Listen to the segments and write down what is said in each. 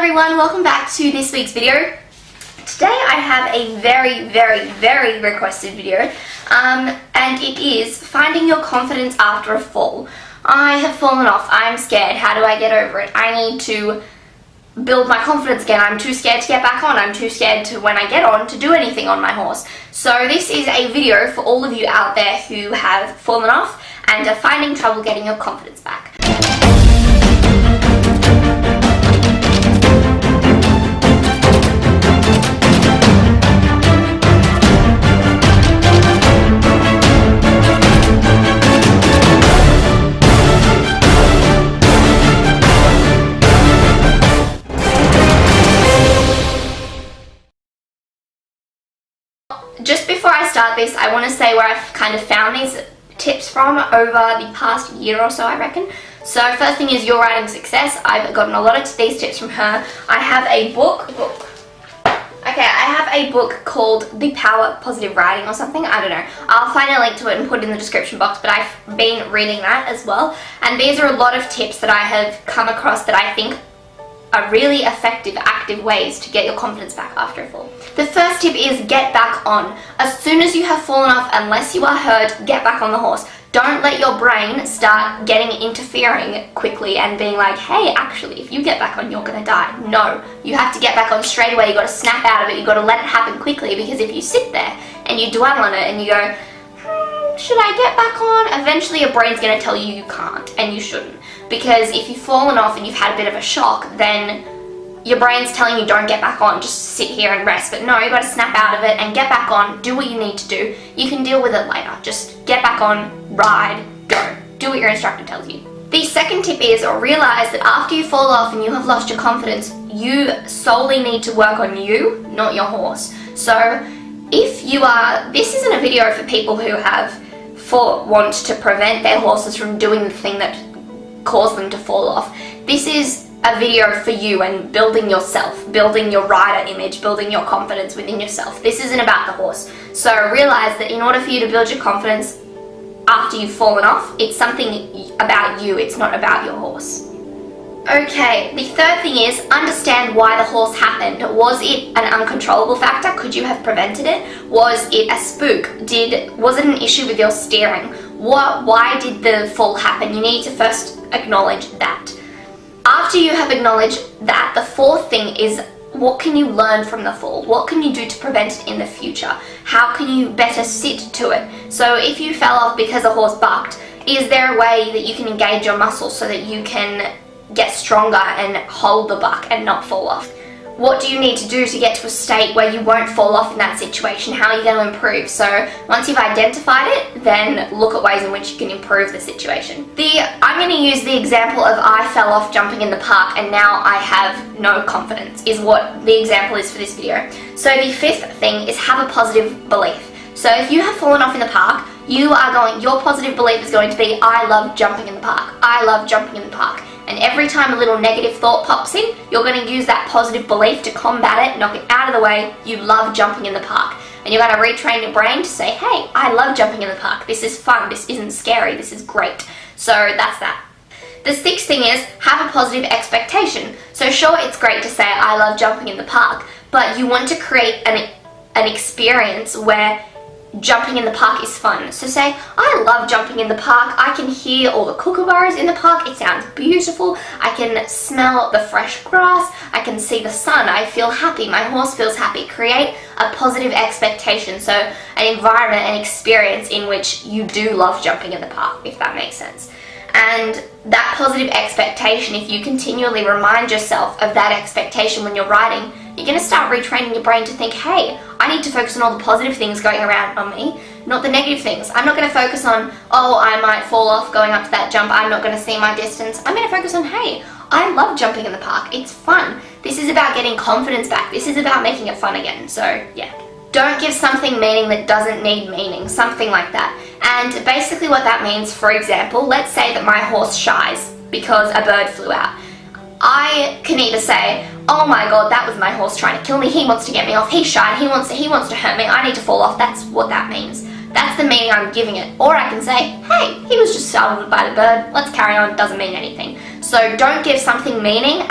everyone, welcome back to this week's video. Today I have a very requested video and it is finding your confidence after a fall. I have fallen off, I'm scared, how do I get over it? I need to build my confidence again, I'm too scared to get back on, I'm too scared to, when I get on, to do anything on my horse. So this is a video for all of you out there who have fallen off and are finding trouble getting your confidence back. Just before I start this, I want to say where I've kind of found these tips from over the past year or so, I reckon. So first thing is YourRidingSuccess. I've gotten a lot of these tips from her. I have a book. Okay, I have a book called The Power of Positive Riding or something. I don't know. I'll find a link to it and put it in the description box, but I've been reading that as well. And these are a lot of tips that I have come across that I think are really effective, active ways to get your confidence back after a fall. The first tip is get back on. As soon as you have fallen off, unless you are hurt, get back on the horse. Don't let your brain start interfering quickly and being like, hey, actually, if you get back on, you're gonna die. No, you have to get back on straight away. You gotta snap out of it. You gotta let it happen quickly, because if you sit there and you dwell on it and you go, should I get back on? Eventually your brain's gonna tell you you can't, and you shouldn't. Because if you've fallen off and you've had a bit of a shock, then your brain's telling you don't get back on, just sit here and rest. But no, you've got to snap out of it and get back on, do what you need to do. You can deal with it later. Just get back on, ride, go. Do what your instructor tells you. The second tip is realize that after you fall off and you have lost your confidence, you solely need to work on you, not your horse. So if you are, this isn't a video for people who want to prevent their horses from doing the thing that caused them to fall off. This is a video for you and building yourself, building your rider image, building your confidence within yourself. This isn't about the horse. So realize that in order for you to build your confidence after you've fallen off, it's something about you, it's not about your horse. Okay, the third thing is understand why the horse happened. Was it an uncontrollable factor? Could you have prevented it? Was it a spook? Was it an issue with your steering? Why did the fall happen? You need to first acknowledge that. After you have acknowledged that, the fourth thing is what can you learn from the fall? What can you do to prevent it in the future? How can you better sit to it? So if you fell off because a horse bucked, is there a way that you can engage your muscles so that you can get stronger and hold the buck and not fall off? What do you need to do to get to a state where you won't fall off in that situation? How are you going to improve? So once you've identified it, then look at ways in which you can improve the situation. I'm going to use the example of I fell off jumping in the park and now I have no confidence, is what the example is for this video. So the fifth thing is have a positive belief. So if you have fallen off in the park, your positive belief is going to be, I love jumping in the park. I love jumping in the park. And every time a little negative thought pops in, you're going to use that positive belief to combat it, knock it out of the way. You love jumping in the park. And you're going to retrain your brain to say, hey, I love jumping in the park. This is fun. This isn't scary. This is great. So that's that. The sixth thing is have a positive expectation. So sure, it's great to say, I love jumping in the park, but you want to create an experience where jumping in the park is fun. So say, I love jumping in the park. I can hear all the kookaburras in the park. It sounds beautiful. I can smell the fresh grass. I can see the sun. I feel happy. My horse feels happy. Create a positive expectation. So an environment, an experience in which you do love jumping in the park, if that makes sense. And that positive expectation, if you continually remind yourself of that expectation when you're riding, you're going to start retraining your brain to think, hey, I need to focus on all the positive things going around on me, not the negative things. I'm not going to focus on, oh, I might fall off going up to that jump. I'm not going to see my distance. I'm going to focus on, hey, I love jumping in the park. It's fun. This is about getting confidence back. This is about making it fun again. So, yeah. Don't give something meaning that doesn't need meaning, something like that. And basically what that means, for example, let's say that my horse shies because a bird flew out. I can either say, oh my god, that was my horse trying to kill me, he wants to get me off, he's shy, he wants to hurt me, I need to fall off. That's what that means. That's the meaning I'm giving it. Or I can say, hey, he was just startled by the bird, let's carry on, doesn't mean anything. So don't give something meaning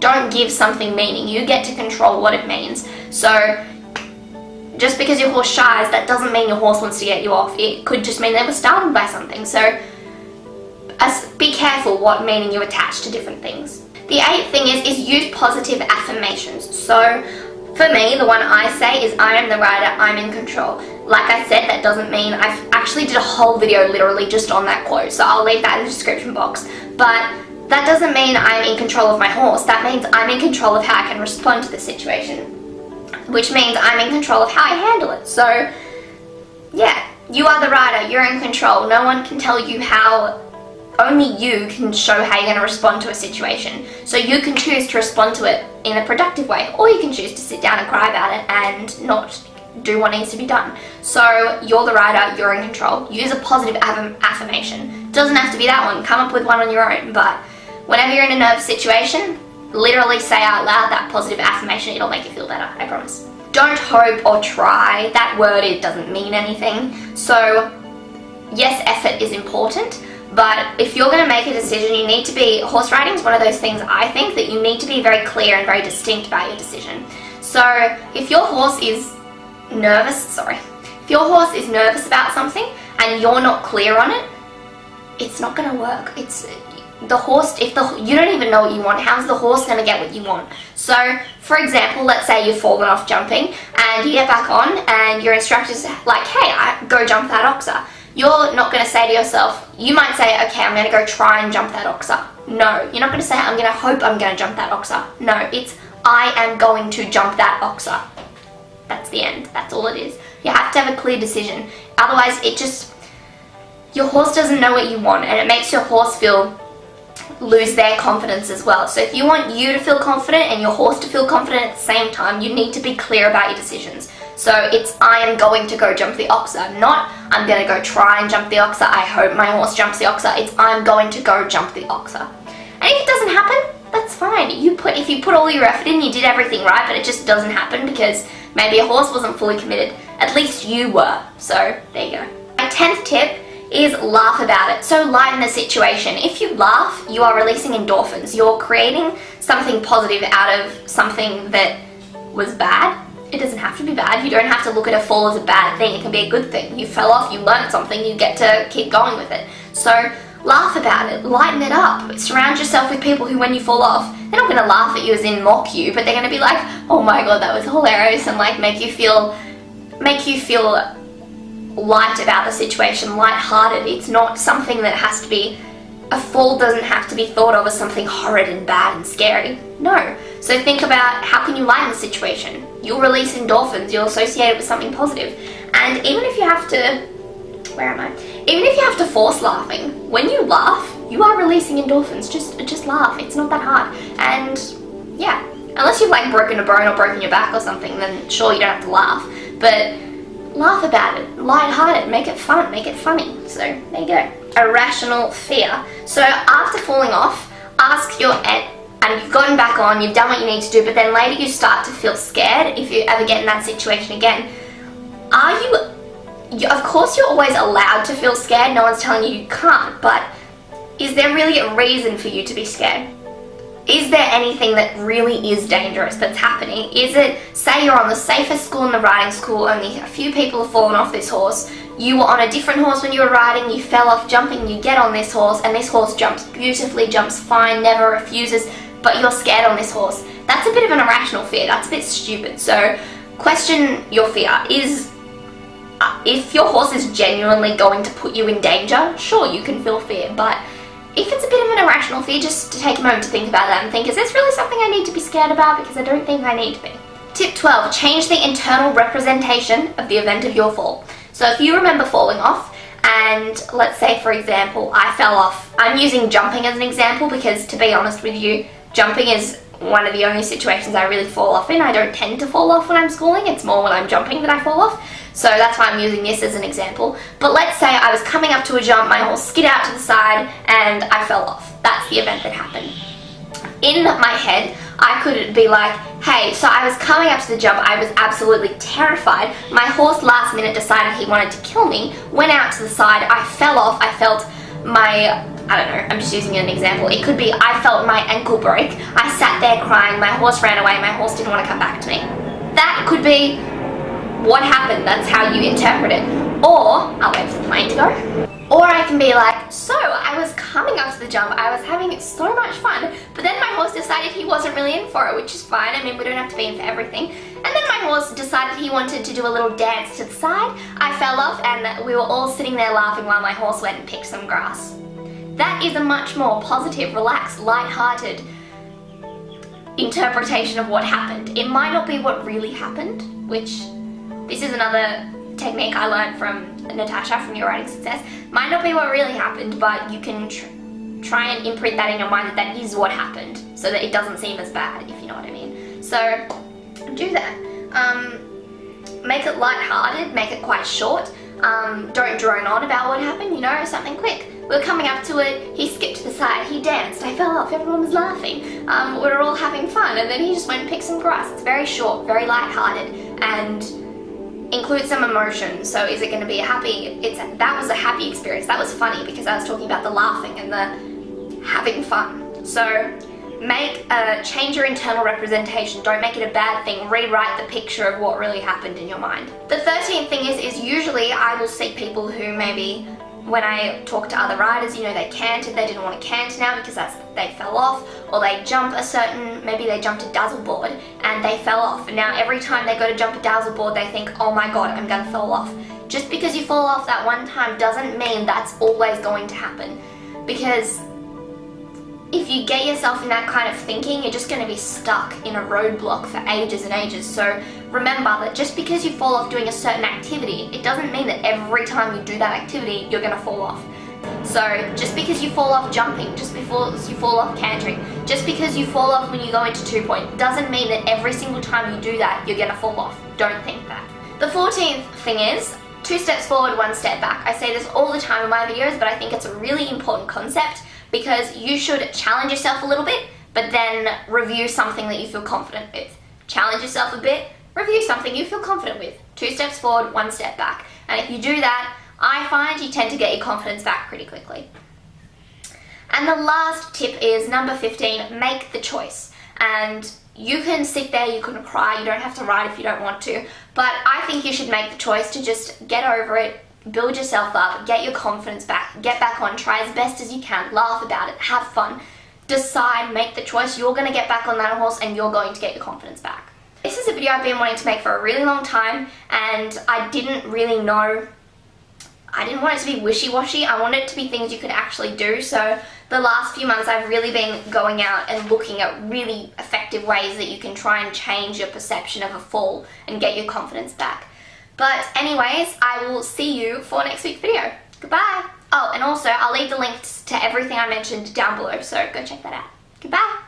Don't give something meaning. You get to control what it means. So just because your horse shies, that doesn't mean your horse wants to get you off. It could just mean they were startled by something. So be careful what meaning you attach to different things. The 8th thing is use positive affirmations. So for me, the one I say is I am the rider, I'm in control. Like I said, that doesn't mean, I've actually did a whole video literally just on that quote, so I'll leave that in the description box. But that doesn't mean I'm in control of my horse. That means I'm in control of how I can respond to the situation, which means I'm in control of how I handle it. So yeah, you are the rider, you're in control. No one can tell you how. Only you can show how you're going to respond to a situation. So you can choose to respond to it in a productive way, or you can choose to sit down and cry about it and not do what needs to be done. So you're the rider, you're in control. Use a positive affirmation. Doesn't have to be that one, come up with one on your own, but whenever you're in a nervous situation, literally say out loud that positive affirmation. It'll make you feel better, I promise. Don't hope or try. That word, it doesn't mean anything. So yes, effort is important, but if you're going to make a decision, you need to be, horse riding is one of those things I think that you need to be very clear and very distinct about your decision. So if your horse is nervous about something and you're not clear on it, it's not going to work. It's the horse, you don't even know what you want, how's the horse going to get what you want? So for example, let's say you've fallen off jumping and you get back on and your instructor's like, hey, go jump that oxer. You're not going to say to yourself, you might say, okay, I'm going to go try and jump that oxer. No, you're not going to say, I'm going to hope I'm going to jump that oxer. No, it's, I am going to jump that oxer. That's the end. That's all it is. You have to have a clear decision. Otherwise, your horse doesn't know what you want, and it makes your horse lose their confidence as well. So if you want you to feel confident and your horse to feel confident at the same time, you need to be clear about your decisions. So it's, I am going to go jump the oxer, not I'm going to go try and jump the oxer, I hope my horse jumps the oxer. It's, I'm going to go jump the oxer. And if it doesn't happen, that's fine. If you put all your effort in, you did everything right, but it just doesn't happen because maybe your horse wasn't fully committed. At least you were. So there you go. My 10th tip is laugh about it. So lighten the situation. If you laugh, you are releasing endorphins. You're creating something positive out of something that was bad. It doesn't have to be bad. You don't have to look at a fall as a bad thing. It can be a good thing. You fell off, you learned something, you get to keep going with it. So laugh about it, lighten it up. Surround yourself with people who, when you fall off, they're not going to laugh at you as in mock you, but they're going to be like, oh my god, that was hilarious, and like make you feel light about the situation, light-hearted. It's not something that has to be, a fall doesn't have to be thought of as something horrid and bad and scary. No. So think about how can you lighten the situation. You'll release endorphins, you'll associate it with something positive. And even if you have to, even if you have to force laughing, when you laugh, you are releasing endorphins. Just laugh, it's not that hard. And yeah, unless you've like broken a bone or broken your back or something, then sure, you don't have to laugh. But laugh about it, light-hearted, make it fun, make it funny. So there you go. Irrational fear. So after falling off, ask your and you've gotten back on, you've done what you need to do, but then later you start to feel scared if you ever get in that situation again. Of course you're always allowed to feel scared, no one's telling you you can't, but is there really a reason for you to be scared? Is there anything that really is dangerous that's happening? Is it, say you're on the safest school in the riding school, only a few people have fallen off this horse, you were on a different horse when you were riding, you fell off jumping, you get on this horse, and this horse jumps beautifully, jumps fine, never refuses, but you're scared on this horse. That's a bit of an irrational fear, that's a bit stupid. So question your fear. If your horse is genuinely going to put you in danger, sure, you can feel fear, but if it's a bit of an irrational fear, just to take a moment to think about that and think, is this really something I need to be scared about? Because I don't think I need to be. Tip 12, change the internal representation of the event of your fall. So if you remember falling off, and let's say, for example, I fell off. I'm using jumping as an example because, to be honest with you, jumping is one of the only situations I really fall off in. I don't tend to fall off when I'm schooling. It's more when I'm jumping that I fall off. So that's why I'm using this as an example. But let's say I was coming up to a jump, my horse skid out to the side, and I fell off. That's the event that happened. In my head, I could be like, hey, so I was coming up to the jump, I was absolutely terrified. My horse last minute decided he wanted to kill me, went out to the side, I fell off, I felt my I don't know, I'm just using an example. It could be I felt my ankle break, I sat there crying, my horse ran away, my horse didn't want to come back to me. That could be what happened, that's how you interpret it. Or, I'll wait for the plane to go. Or I can be like, so I was coming up to the jump, I was having so much fun, but then my horse decided he wasn't really in for it, which is fine. I mean, we don't have to be in for everything. And then my horse decided he wanted to do a little dance to the side. I fell off and we were all sitting there laughing while my horse went and picked some grass. That is a much more positive, relaxed, light-hearted interpretation of what happened. It might not be what really happened, which this is another technique I learned from Natasha from Your Writing Success. Might not be what really happened, but you can try and imprint that in your mind that that is what happened, so that it doesn't seem as bad, if you know what I mean. So do that. Make it light-hearted, make it quite short. Don't drone on about what happened, you know, something quick. We were coming up to it, he skipped to the side, he danced, I fell off, everyone was laughing. We were all having fun, and then he just went and picked some grass. It's very short, very light-hearted, and include some emotion. So is it going to be a happy, that was a happy experience, that was funny, because I was talking about the laughing and the having fun. So change your internal representation, don't make it a bad thing, rewrite the picture of what really happened in your mind. The 13th thing is usually I will see people who maybe, when I talk to other riders, you know, they canted, they didn't want to canter now because they fell off, or they jump maybe they jumped a dazzle board and they fell off, and now every time they go to jump a dazzle board they think, oh my god, I'm gonna fall off. Just because you fall off that one time doesn't mean that's always going to happen, because if you get yourself in that kind of thinking, you're just going to be stuck in a roadblock for ages and ages. So remember that just because you fall off doing a certain activity, it doesn't mean that every time you do that activity, you're going to fall off. So just because you fall off jumping, just because you fall off cantering, just because you fall off when you go into 2-point, doesn't mean that every single time you do that, you're going to fall off. Don't think that. The 14th thing is 2 steps forward, 1 step back. I say this all the time in my videos, but I think it's a really important concept, because you should challenge yourself a little bit, but then review something that you feel confident with. Challenge yourself a bit, review something you feel confident with. 2 steps forward, 1 step back. And if you do that, I find you tend to get your confidence back pretty quickly. And the last tip is number 15, make the choice. And you can sit there, you can cry, you don't have to ride if you don't want to, but I think you should make the choice to just get over it, build yourself up, get your confidence back, get back on, try as best as you can, laugh about it, have fun, decide, make the choice. You're going to get back on that horse and you're going to get your confidence back. This is a video I've been wanting to make for a really long time, and I didn't really know, I didn't want it to be wishy-washy, I wanted it to be things you could actually do. So the last few months I've really been going out and looking at really effective ways that you can try and change your perception of a fall and get your confidence back. But anyways, I will see you for next week's video. Goodbye. Oh, and also I'll leave the links to everything I mentioned down below, so go check that out. Goodbye.